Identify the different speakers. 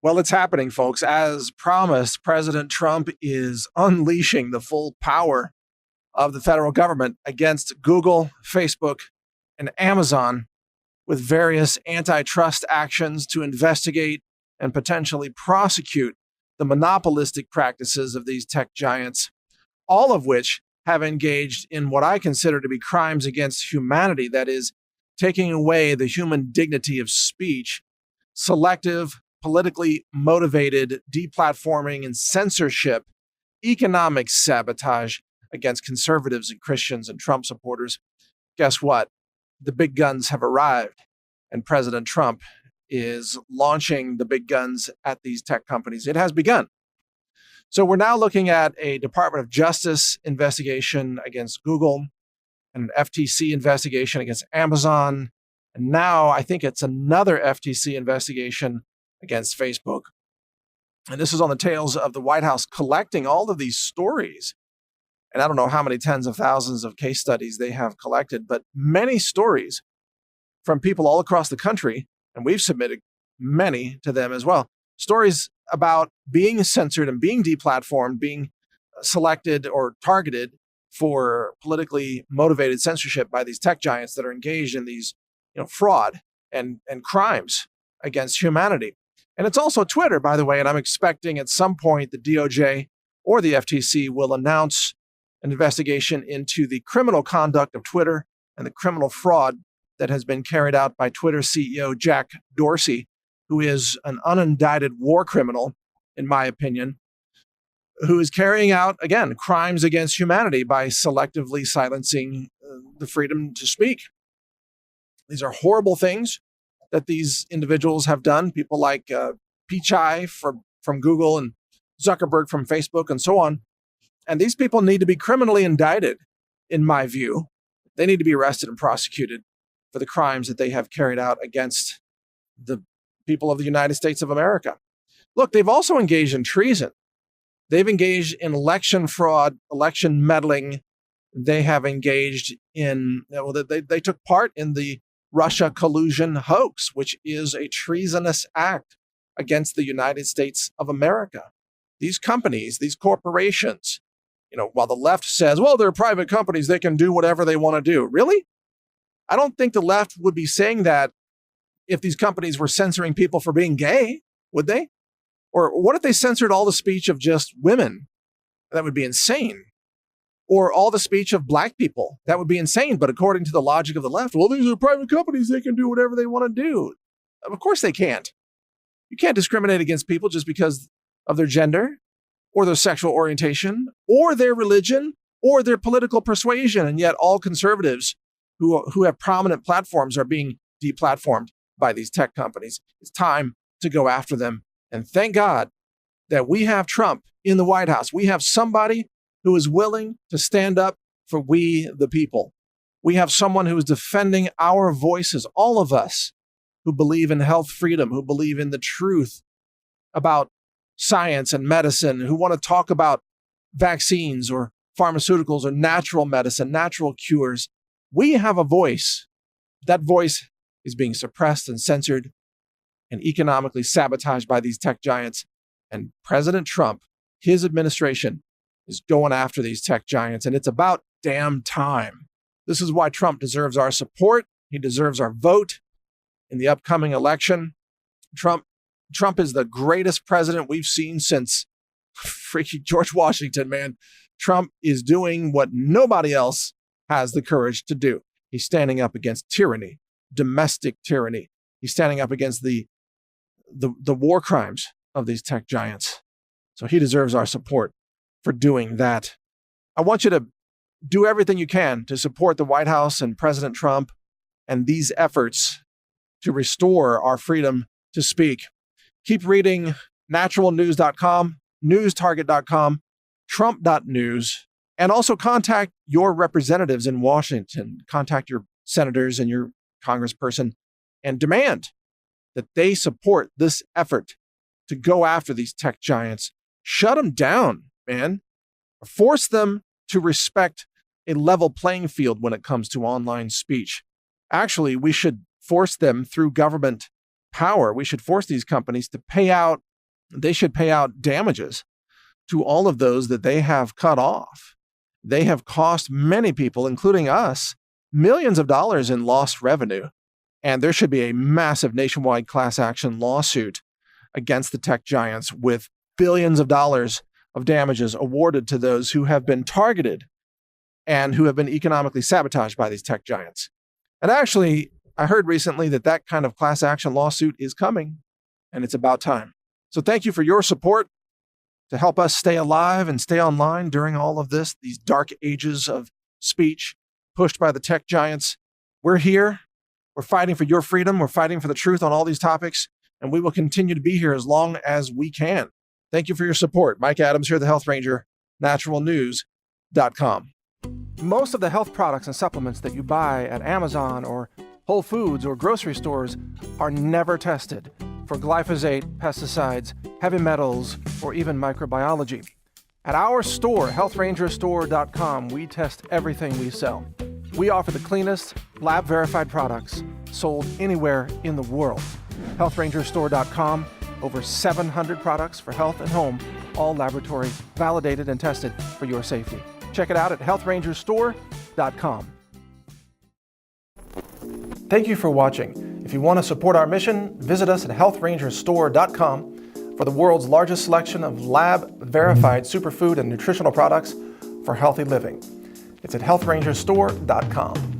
Speaker 1: Well, it's happening, folks. As promised, President Trump is unleashing the full power of the federal government against Google, Facebook, and Amazon with various antitrust actions to investigate and potentially prosecute the monopolistic practices of these tech giants, all of which have engaged in what I consider to be crimes against humanity. That is, taking away the human dignity of speech, selective, politically motivated deplatforming and censorship, economic sabotage against conservatives and Christians and Trump supporters. Guess what? The big guns have arrived, and President Trump is launching the big guns at these tech companies. It has begun. So we're now looking at a Department of Justice investigation against Google, an FTC investigation against Amazon, and now I think it's another FTC investigation against Facebook. And this is on the tails of the White House collecting all of these stories. And I don't know how many tens of thousands of case studies they have collected, but many stories from people all across the country, and we've submitted many to them as well. Stories about being censored and being deplatformed, being selected or targeted for politically motivated censorship by these tech giants that are engaged in these, fraud and crimes against humanity. And it's also Twitter, by the way, and I'm expecting at some point the DOJ or the FTC will announce an investigation into the criminal conduct of Twitter and the criminal fraud that has been carried out by Twitter CEO Jack Dorsey, who is an unindicted war criminal, in my opinion, who is carrying out, again, crimes against humanity by selectively silencing the freedom to speak. These are horrible things that these individuals have done, people like Pichai from Google and Zuckerberg from Facebook and so on. And these people need to be criminally indicted, in my view. They need to be arrested and prosecuted for the crimes that they have carried out against the people of the United States of America. Look, they've also engaged in treason. They've engaged in election fraud, election meddling. They have engaged in, they took part in the Russia collusion hoax, which is a treasonous act against the United States of America. These companies, these corporations, while the left says, well, they're private companies, they can do whatever they want to do. Really? I don't think the left would be saying that if these companies were censoring people for being gay, would they? Or what if they censored all the speech of just women? That would be insane. Or all the speech of black people. That would be insane. But according to the logic of the left, well, these are private companies. They can do whatever they want to do. Of course they can't. You can't discriminate against people just because of their gender or their sexual orientation or their religion or their political persuasion. And yet all conservatives who have prominent platforms are being deplatformed by these tech companies. It's time to go after them. And thank God that we have Trump in the White House. We have somebody who is willing to stand up for we, the people. We have someone who is defending our voices, all of us who believe in health freedom, who believe in the truth about science and medicine, who want to talk about vaccines or pharmaceuticals or natural medicine, natural cures. We have a voice. That voice is being suppressed and censored and economically sabotaged by these tech giants. And President Trump, his administration, is going after these tech giants, and it's about damn time. This is why Trump deserves our support. He deserves our vote in the upcoming election. Trump is the greatest president we've seen since freaking George Washington, man. Trump is doing what nobody else has the courage to do. He's standing up against tyranny, domestic tyranny. He's standing up against the war crimes of these tech giants. So he deserves our support for doing that. I want you to do everything you can to support the White House and President Trump and these efforts to restore our freedom to speak. Keep reading naturalnews.com, newstarget.com, trump.news, and also contact your representatives in Washington. Contact your senators and your congressperson and demand that they support this effort to go after these tech giants. Shut them down, man. Force them to respect a level playing field when it comes to online speech. Actually, we should force them through government power. We should force these companies to pay out they should pay out damages to all of those that they have cut off. They have cost many people, including us, millions of dollars in lost revenue. And there should be a massive nationwide class action lawsuit against the tech giants with billions of dollars of damages awarded to those who have been targeted and who have been economically sabotaged by these tech giants. And actually, I heard recently that that kind of class action lawsuit is coming, and it's about time. So thank you for your support to help us stay alive and stay online during all of this, these dark ages of speech pushed by the tech giants. We're here. We're fighting for your freedom. We're fighting for the truth on all these topics, and we will continue to be here as long as we can. Thank you for your support. Mike Adams here, the Health Ranger, NaturalNews.com. Most of the health products and supplements that you buy at Amazon or Whole Foods or grocery stores are never tested for glyphosate, pesticides, heavy metals, or even microbiology. At our store, healthrangerstore.com, we test everything we sell. We offer the cleanest, lab-verified products sold anywhere in the world. healthrangerstore.com, over 700 products for health and home, all laboratory validated and tested for your safety. Check it out at healthrangerstore.com. Thank you for watching. If you want to support our mission, visit us at healthrangerstore.com for the world's largest selection of lab-verified superfood and nutritional products for healthy living. It's at healthrangerstore.com.